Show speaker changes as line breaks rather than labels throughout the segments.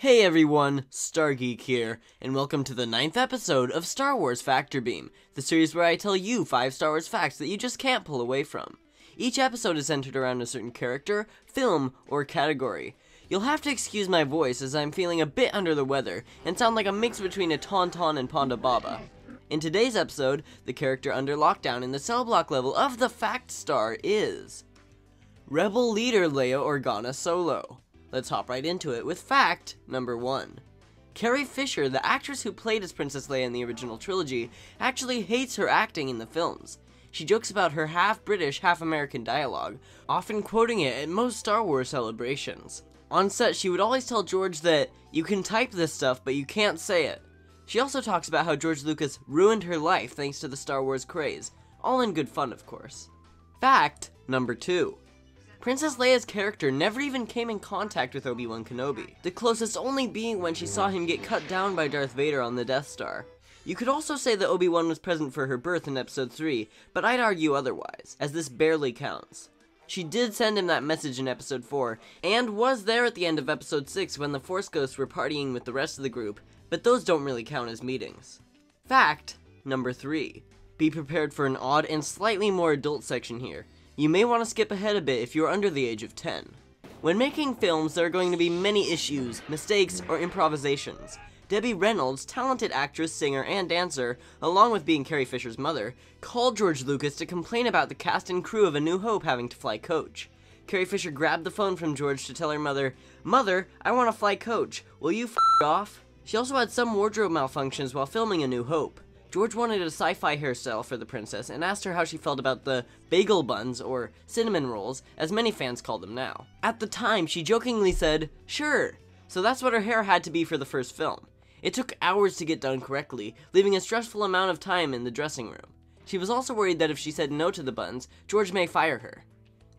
Hey everyone, Geek here, and welcome to the 9th episode of Star Wars Factor Beam, the series where I tell you 5 Star Wars facts that you just can't pull away from. Each episode is centered around a certain character, film, or category. You'll have to excuse my voice as I'm feeling a bit under the weather and sound like a mix between a Tauntaun and Ponda Baba. In today's episode, the character under lockdown in the cell block level of the Fact Star is Rebel Leader Leia Organa-Solo. Let's hop right into it with fact number 1. Carrie Fisher, the actress who played as Princess Leia in the original trilogy, actually hates her acting in the films. She jokes about her half-British, half-American dialogue, often quoting it at most Star Wars celebrations. On set, she would always tell George that, "You can type this stuff, but you can't say it." She also talks about how George Lucas ruined her life thanks to the Star Wars craze, all in good fun, of course. Fact number 2. Princess Leia's character never even came in contact with Obi-Wan Kenobi, the closest only being when she saw him get cut down by Darth Vader on the Death Star. You could also say that Obi-Wan was present for her birth in Episode 3, but I'd argue otherwise, as this barely counts. She did send him that message in Episode 4, and was there at the end of Episode 6 when the Force Ghosts were partying with the rest of the group, but those don't really count as meetings. Fact number 3. Be prepared for an odd and slightly more adult section here. You may want to skip ahead a bit if you're under the age of 10. When making films, there are going to be many issues, mistakes, or improvisations. Debbie Reynolds, talented actress, singer, and dancer, along with being Carrie Fisher's mother, called George Lucas to complain about the cast and crew of A New Hope having to fly coach. Carrie Fisher grabbed the phone from George to tell her mother, "Mother, I want to fly coach. Will you f*** off?" She also had some wardrobe malfunctions while filming A New Hope. George wanted a sci-fi hairstyle for the princess and asked her how she felt about the BAGEL BUNS, or cinnamon rolls, as many fans call them now. At the time, she jokingly said, "Sure." So that's what her hair had to be for the first film. It took hours to get done correctly, leaving a stressful amount of time in the dressing room. She was also worried that if she said no to the buns, George may fire her.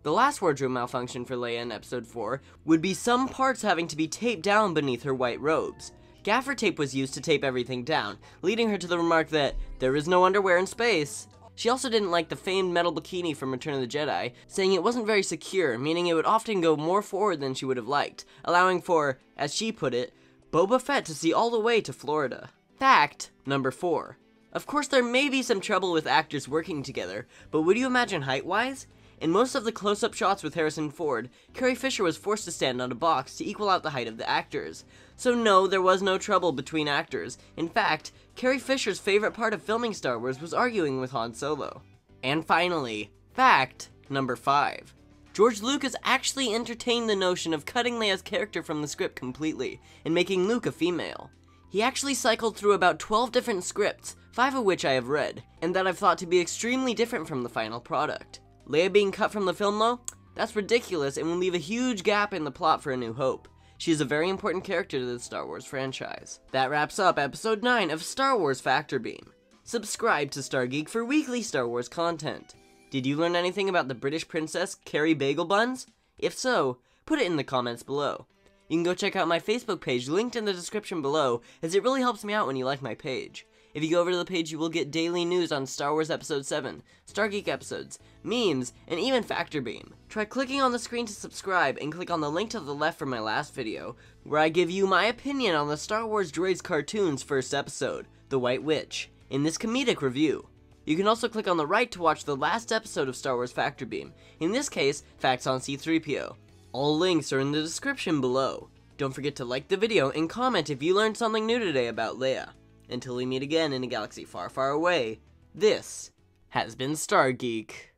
The last wardrobe malfunction for Leia in Episode 4 would be some parts having to be taped down beneath her white robes. Gaffer tape was used to tape everything down, leading her to the remark that there is no underwear in space. She also didn't like the famed metal bikini from Return of the Jedi, saying it wasn't very secure, meaning it would often go more forward than she would have liked, allowing for, as she put it, Boba Fett to see all the way to Florida. Fact number 4. Of course, there may be some trouble with actors working together, but would you imagine height-wise? In most of the close-up shots with Harrison Ford, Carrie Fisher was forced to stand on a box to equal out the height of the actors. So no, there was no trouble between actors. In fact, Carrie Fisher's favorite part of filming Star Wars was arguing with Han Solo. And finally, fact number 5. George Lucas actually entertained the notion of cutting Leia's character from the script completely, and making Luke a female. He actually cycled through about 12 different scripts, 5 of which I have read, and that I've thought to be extremely different from the final product. Leia being cut from the film though? That's ridiculous and will leave a huge gap in the plot for A New Hope. She is a very important character to the Star Wars franchise. That wraps up episode 9 of Star Wars Factor Beam. Subscribe to Star Geek for weekly Star Wars content. Did you learn anything about the British princess Carrie Bagel Buns? If so, put it in the comments below. You can go check out my Facebook page linked in the description below, as it really helps me out when you like my page. If you go over to the page, you will get daily news on Star Wars Episode 7, Star Geek episodes, memes, and even Factor Beam. Try clicking on the screen to subscribe and click on the link to the left for my last video, where I give you my opinion on the Star Wars Droids cartoon's first episode, The White Witch, in this comedic review. You can also click on the right to watch the last episode of Star Wars Factor Beam, in this case, Facts on C-3PO. All links are in the description below. Don't forget to like the video and comment if you learned something new today about Leia. Until we meet again in a galaxy far, far away, this has been Star Geek.